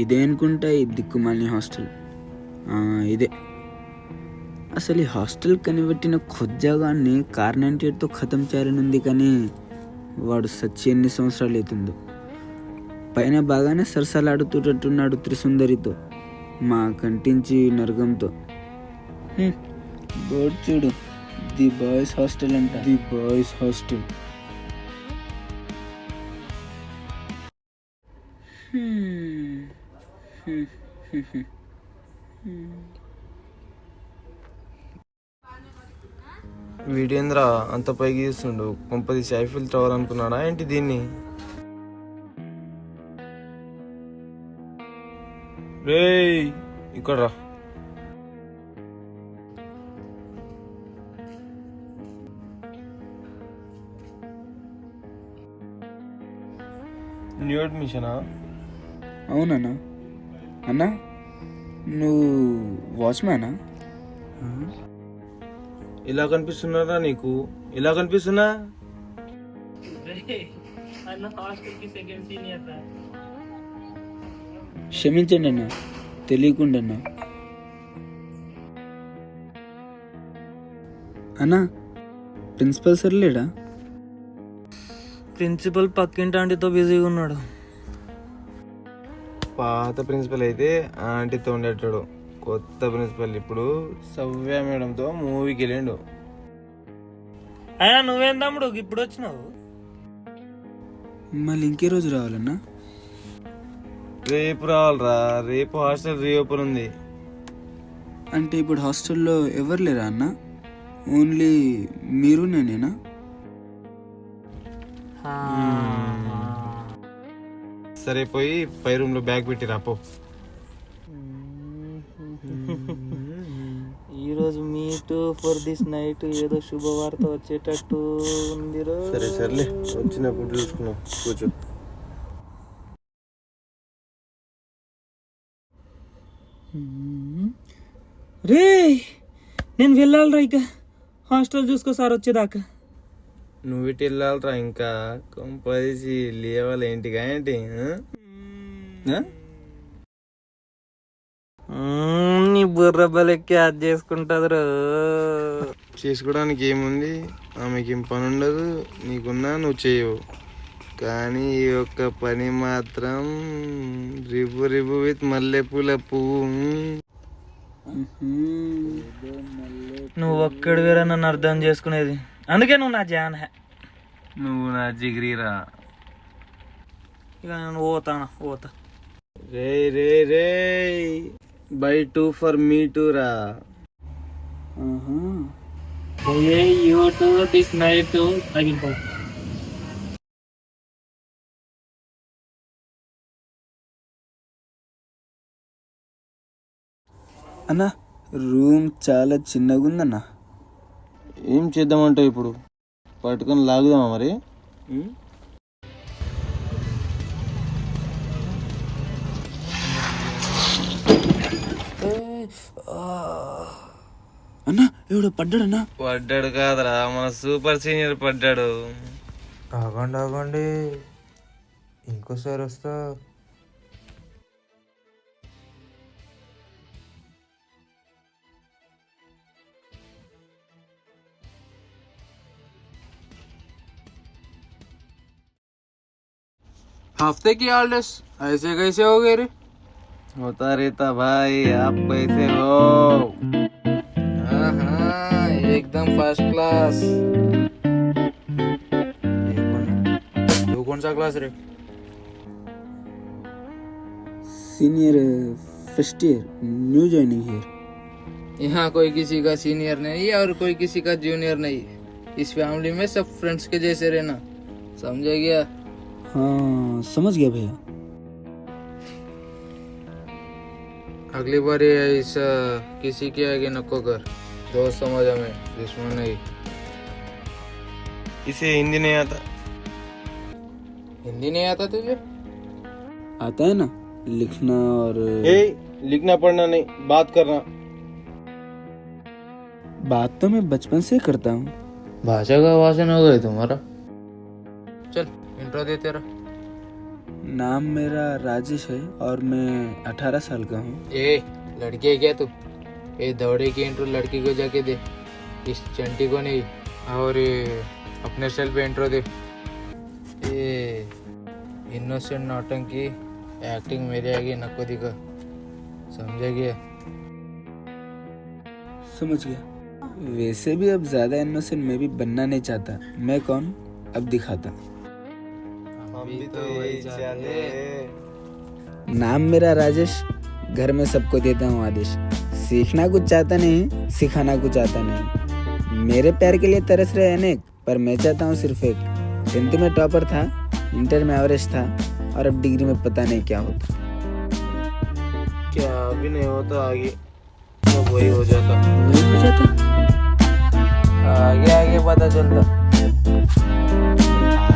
ఇదే అనుకుంటా ఈ దిక్కుమాలిన హాస్టల్. ఇదే. అసలు ఈ హాస్టల్ కనిపెట్టిన ఖొజ్జాగాన్ని కార్98తో ఖతం చేయాలనుంది, కానీ వాడు సచ్చి ఎన్ని సంవత్సరాలు అవుతుందో. పైన బాగానే సరసలాడుతున్నట్టున్నాడు త్రిసుందరితో, మా కంటించి నరకంతో. బోర్డు చూడు, ది బాయ్స్ హాస్టల్ అంట. The boys hostel. వీడేంద్ర అంత పైకి తీస్తుండు? కొంపది సైఫిల్ రావాలనుకున్నాడా ఏంటి దీన్ని? రేయ్ ఇక్కడ రా. న్యూ అడ్మిషనా? అవునన్నా. అన్నా, నువ్వు వాచ్మ్యానా? ఇలా కనిపిస్తున్నారా నీకు? ఇలా కనిపిస్తున్నా? క్షమించండి అన్న, తెలియకుండా అన్నా. అన్నా, ప్రిన్సిపల్ సార్ లేడా? ప్రిన్సిపల్ పక్కింటి ఆంటీతో బిజీగా ఉన్నాడు. పాత ప్రిన్సిపల్ అయితే ఆంటీతో ఉండేటాడు. కొత్త ప్రిన్సిపల్ ఇప్పుడు సవ్య మేడంతో మూవీకి వెళ్ళిండు. అయినా నువ్వేం తమ్ముడు ఇప్పుడు వచ్చినావు? మళ్ళీ ఇంకే రోజు రావాలన్నా? రేపు రావాలరా. రేపు హాస్టల్ రీఓపెన్ ఉంది. అంటే ఇప్పుడు హాస్టల్లో ఎవరు లేరా అన్న? ఓన్లీ మీరు నేనేనా? సరే పోయి పై రూమ్ లో బ్యాగ్ పెట్టి రాపో. ఈరోజు మీట్ ఫర్ దిస్ నైట్ ఏదో శుభవార్త వచ్చేటట్టు ఉంది. సరే సర్లే, వచ్చినప్పుడు చూసుకున్నాం. కూర్చో. రే, నేను వెళ్ళాలిరా ఇక. హాస్టల్ చూసుకో సార్ వచ్చేదాకా. నువ్వు ఇటు వెళ్ళాలరా. ఇంకా కొంపదీసి లేవాలి ఏంటిగా ఏంటి? నీ బుర్ర బలెక్కి అది చేసుకుంటుంది. చేసుకోవడానికి ఏముంది? ఆమెకి ఏం పని ఉండదు, నీకున్నా నువ్వు చేయవు. కానీ ఈ ఒక్క పని మాత్రం రివ్వు రివ్వు విత్ మల్లెపూల పువ్వు. నువ్వు ఒక్కడి వేరే నన్ను అర్థం చేసుకునేది, అందుకే నువ్వు నా జాన్. నువ్వు నా జిగిరిరా. ఇక నేను పోతా. రే రే రే, బై 2 for me too రా. అన్నా, రూమ్ చాలా చిన్నగా ఉందన్నా. ఏం చేద్దామంటావు ఇప్పుడు? పట్టుకొని లాగుదామా మరి? అన్నా, ఎవడో పడ్డాడన్నా. పడ్డాడు కాదురా, మన సూపర్ సీనియర్ పడ్డాడు. ఆగండి, ఇంకోసారి వస్తా. हफ्ते की हॉलिडेज ऐसे कैसे हो गए रे? होता रहता भाई, आप कैसे हो? हाँ, एकदम फर्स्ट क्लास. तू कौन सा क्लास रे? Senior first year, new joining here. यहाँ कोई किसी का सीनियर नहीं और कोई किसी का जूनियर नहीं. इस फैमिली में सब फ्रेंड्स के जैसे रहना, समझे गया? हाँ, समझ गया भैया. अगली बार ऐसा किसी के आगे नको कर. दोस्त समझ हमें, दुश्मन नहीं. इसे हिंदी नहीं आता. हिंदी नहीं आता तुझे? आता है ना लिखना और लिखना पढ़ना नहीं, बात करना. बात तो मैं बचपन से करता हूँ. भाषा का वासन हो गया तुम्हारा. इंट्रो दे तेरा। नाम मेरा राजेश है और मैं 18 साल का हूँ। ए लड़की है क्या तू? ए दौड़े की इंट्रो लड़की को जाके दे, इस चंटी को नहीं। और ये अपने स्टाइल पे इंट्रो दे। ए इनोसेंट नौटंकी एक्टिंग मेरे आगे नको दिखा, समझा गया? समझ गया। वैसे भी अब ज्यादा इनोसेंट मैं भी बनना नहीं चाहता। मैं कौन अब दिखाता। हम भी तो यही चाहते हैं। नाम मेरा राजेश, घर में सबको देता हूँ आदेश। सीखना कुछ चाहता नहीं, सिखाना कुछ आता नहीं। मेरे प्यार के लिए तरस रहे अनेक, पर मैं चाहता हूँ सिर्फ एक। 10th में टॉपर था, इंटर में एवरेज था, और अब डिग्री में पता नहीं क्या होता। क्या अभी नहीं होता, आगे तो वही हो जाता। वही हो जाता। आगे आगे पता चलता।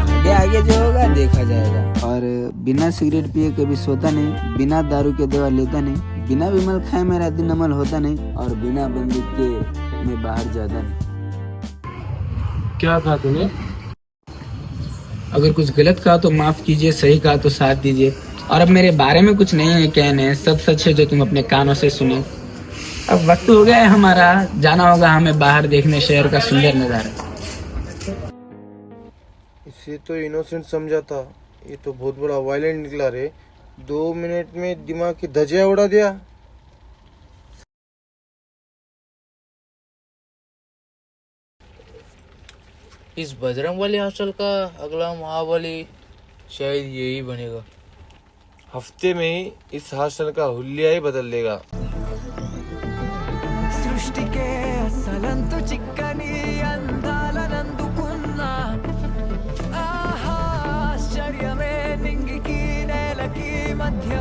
आगे आगे जो होगा देखा जाएगा। और बिना सिगरेट पिए कभी सोता नहीं, बिना दारू के दवा लेता नहीं, बिना विमल खाए मेरा दिन अमल होता नहीं, और बिना बंदूक के मैं बाहर जाता नहीं। क्या कहा तूने? अगर कुछ गलत कहा तो माफ कीजिए, सही कहा तो साथ दीजिए। और अब मेरे बारे में कुछ नहीं है कहने, सब सच है जो तुम अपने कानों से सुने। अब वक्त हो गया है हमारा, जाना होगा हमें बाहर देखने शहर का सुंदर नजारा। इसे तो इनोसेंट समझा था, ये तो बहुत बड़ा वायलेंट निकला रे। 2 मिनट में दिमाग की धज्जियां उड़ा दिया। इस बजरंगबली हॉस्टल का अगला महाबली शायद यही बनेगा। हफ्ते में ही इस हॉस्टल का हुलिया ही बदल देगा। సృష్టికే అసలంతు చిక్కని అందాలనందుకున్నా ఆహా ఆశ్చర్యమే నింగికి నేలకి మధ్య